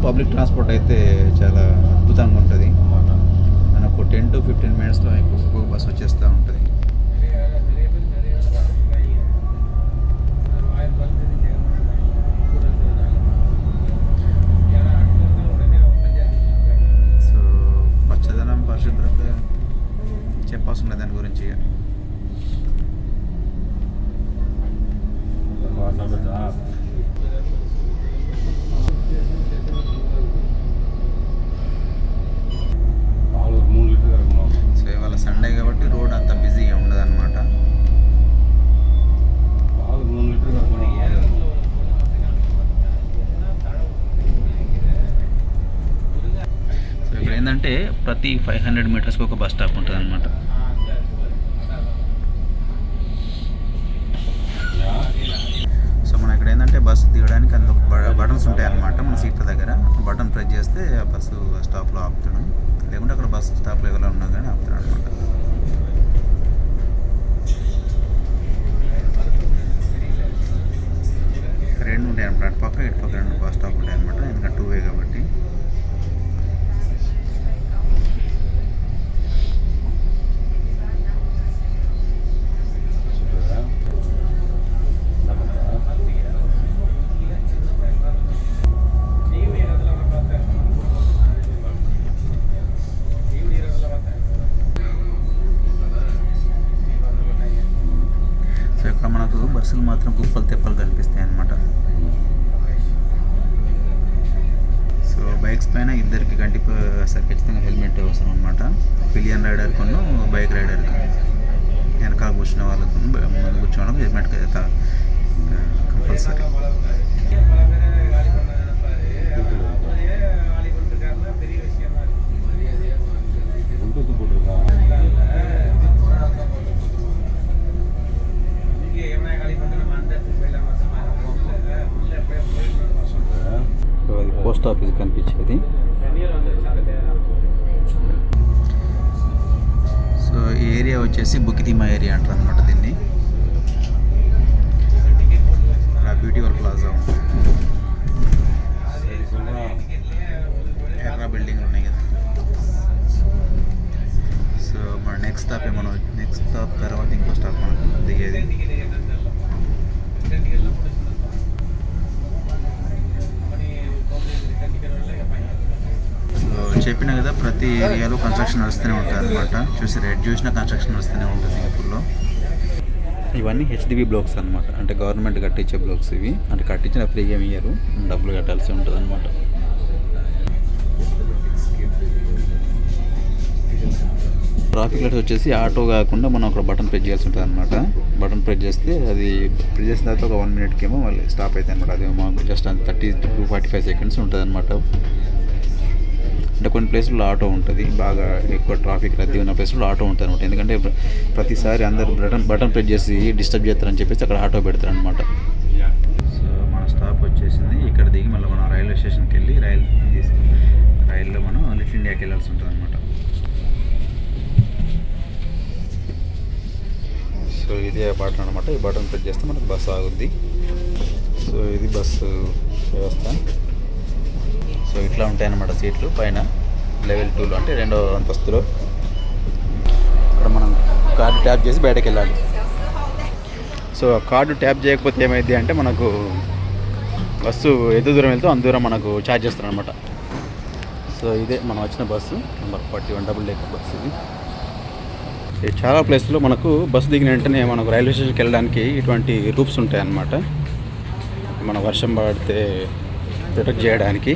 Public transport అయితే చాలా అద్భుతంగా ఉంటుంది. మనకు 10 to 15 మినిట్స్లో ఒక్కొక్క బస్సు వచ్చేస్తూ ఉంటుంది. సో పచ్చదనం, పరిశుభ్రత చెప్పాల్సి ఉన్నది దాని గురించి. సో ఇవాళ సండే కాబట్టి రోడ్ అంత బిజీగా ఉండదు అనమాట. సో ఇక్కడ ఏంటంటే ప్రతి 500 మీటర్స్కి ఒక బస్ స్టాప్ ఉంటుంది అనమాట. సో మనం ఇక్కడ ఏంటంటే బస్సు దిగడానికి అందులో బటన్స్ ఉంటాయి అన్నమాట. మన సీట్ల దగ్గర బటన్ ప్రెస్ చేస్తే ఆ బస్సు స్టాప్లో ఆపుతాడు, లేకుంటే అక్కడ బస్సు స్టాప్లో ఎవరో ఉన్నా కానీ ఆపుతాడు అనమాట. రెండు ఉంటాయి అనమాట, అటు పక్క ఇటు పక్క రెండు బస్ స్టాప్ ఉంటాయి అనమాట. ఎందుకంటే 2 వే కాబట్టి. సో ఇక్కడ మనకు బస్సులు మాత్రం కుప్పలు తెప్పలు కనిపిస్తాయి అన్నమాట. సో బైక్స్ పైన ఇద్దరికి కంటిపోయి ఖచ్చితంగా హెల్మెట్ అవసరం అనమాట. పిలియన్ రైడర్ కొను బైక్ రైడర్కి, వెనకాల కూర్చున్న వాళ్ళకు ముందు కూర్చోవడం హెల్మెట్ కంపల్సరీ. పోస్ట్ ఆఫీస్ కనిపించేది. సో ఈ ఏరియా వచ్చేసి బుకితిమా ఏరియా అంటారు అనమాట దీన్ని. ఇక్కడ బ్యూటిఫుల్ ప్లాజా ఉంది, ఎర్ర బిల్డింగ్లు ఉన్నాయి కదా. సో మన నెక్స్ట్ స్టాప్ తర్వాత ఇంకో స్టాప్ మనకు దిగేది. చెప్పిన కదా ప్రతి ఏరియాలో కన్స్ట్రక్షన్ నడుస్తూనే ఉంటుంది అనమాట. చూసిన కన్స్ట్రక్షన్ నడుస్తూనే ఉంటుంది సింగపూర్లో. ఇవన్నీ హెచ్డిబి బ్లాక్స్ అనమాట, అంటే గవర్నమెంట్ కట్టించే బ్లాక్స్ ఇవి. అంటే కట్టించిన ఫ్రీగా ఇయ్యరు, డబ్బులు కట్టాల్సి ఉంటుంది అనమాట. ట్రాఫిక్ లైట్స్ వచ్చేసి ఆటో కాకుండా మనం అక్కడ బటన్ ప్రెస్ చేయాల్సి ఉంటుంది అనమాట. బటన్ ప్రెస్ చేస్తే అది ప్రెస్ చేసిన తర్వాత ఒక 1 మినిట్కి ఏమో మళ్ళీ స్టాప్ అవుతుంది అనమాట. అది మాకు జస్ట్ 30 to 45 సెకండ్స్ ఉంటుంది అనమాట. అంటే కొన్ని ప్లేసుల్లో ఆటో ఉంటుంది, బాగా ఎక్కువ ట్రాఫిక్ రద్దీ ఉన్న ప్లేసుల్లో ఆటో ఉంటుంది అనమాట. ఎందుకంటే ప్రతిసారి అందరు బటన్ ప్రెస్ చేసి డిస్టర్బ్ చేస్తారని చెప్పేసి అక్కడ ఆటో పెడతారు అనమాట. సో మన స్టాప్ వచ్చేసింది. ఇక్కడ దిగి మళ్ళీ మనం రైల్వే స్టేషన్కి వెళ్ళి రైల్లో మనం లిటిల్ ఇండియాకి వెళ్ళాల్సి ఉంటుంది అనమాట. సో ఇదే బటన్ అనమాట. ఈ బటన్ ప్రెస్ చేస్తే మనకు బస్సు ఆగుద్ది. సో ఇది బస్సు వ్యవస్థ. సో ఇట్లా ఉంటాయన్నమాట సీట్లు పైన లెవెల్ 2లో, అంటే 2వ అంతస్తులో. ఇక్కడ మనం కార్డు ట్యాప్ చేసి బయటకు వెళ్ళాలి. సో కార్డు ట్యాప్ చేయకపోతే ఏమైంది అంటే మనకు బస్సు ఎంత దూరం వెళ్తే అంత దూరం మనకు ఛార్జ్ చేస్తారనమాట. సో ఇదే మనం వచ్చిన bus number 41 double decker bus. ఇది చాలా ప్లేస్లో మనకు బస్సు దిగిన వెంటనే మనకు రైల్వే స్టేషన్కి వెళ్ళడానికి ఇటువంటి రూప్స్ ఉంటాయి అన్నమాట. మన వర్షం పడితే ప్రొటెక్ట్ చేయడానికి.